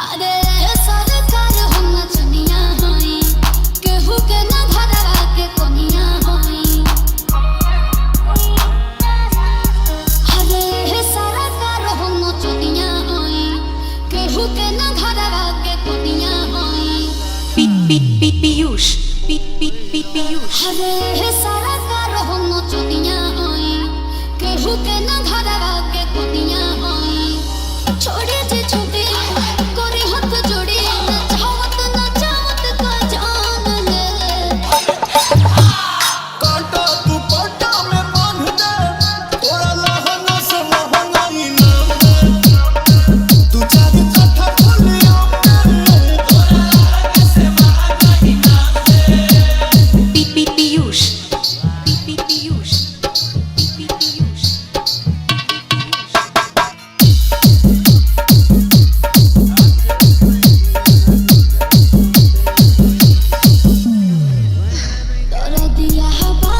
अरे सरकार हम चुनिया होई केहू के न घरवा के कोनिया होई। अरे सरकार हम चुनिया होई केहू के न घरवा के कोनिया होई। पीयूष अरे सरकार हम चुनिया होई केहू के न घरवा के कोनिया होई। छोड़ी जे छोड़ी कोरी हाथ जोड़ी न चाहत का जान ले। कांटा दुपट्टा में बांध दे तोरा लहंगा से महंगा इनाम दे। तू चार कट्ठा खोलिया तोरा लहंगा से महंगा इनाम दे। पीयूष तोरा दिया हवा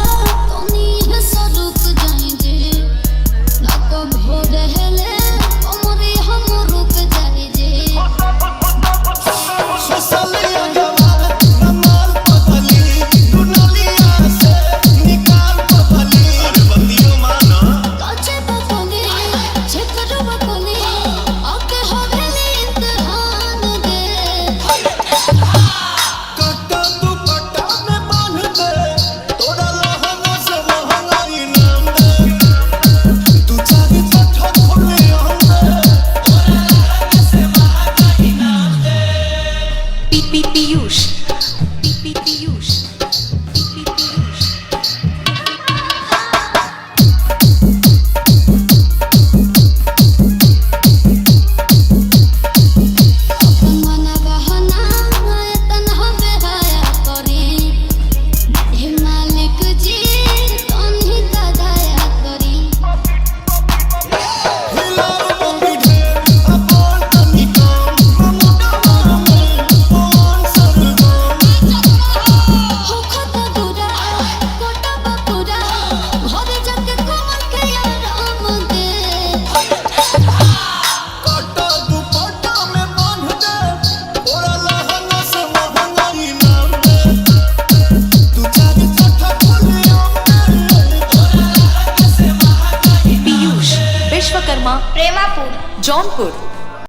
तोनी है स्वरूप जाई जे ना को भोर हेले हमरे हम रुक जाई जे। ससलिया जवान कमाल पतली दुनलिया से निकाल पतली। अरे बंदियों माना काचे बकोली छेकरो बकोली आके हवेली इम्तिहान दे। कांटा दुपट्टा में बांध दे तोरा लहंगा से महंगा इनाम दे। तू चार कट्ठा खोलिया तोरा लहंगा से महंगा इनाम दे। पीयूष मना बहाना तन्हा बेहाया करी हे मालिक जी तन्ही का दया करी। हिलाओ बम्बी ढेर अपन तनी काम मुंडवा में कौन सरगम। हो खता दूरा कोटा बपुरा घरे जाके कमर के आराम दे। कांटा दुपट्टा में बांध दे तोरा लहंगा से महंगा इनाम दे। तू चार कट्ठा खोलिया तोरा लहंगा से महंगा पीयूष विश्वकर्मा प्रेमापुर जौनपुर।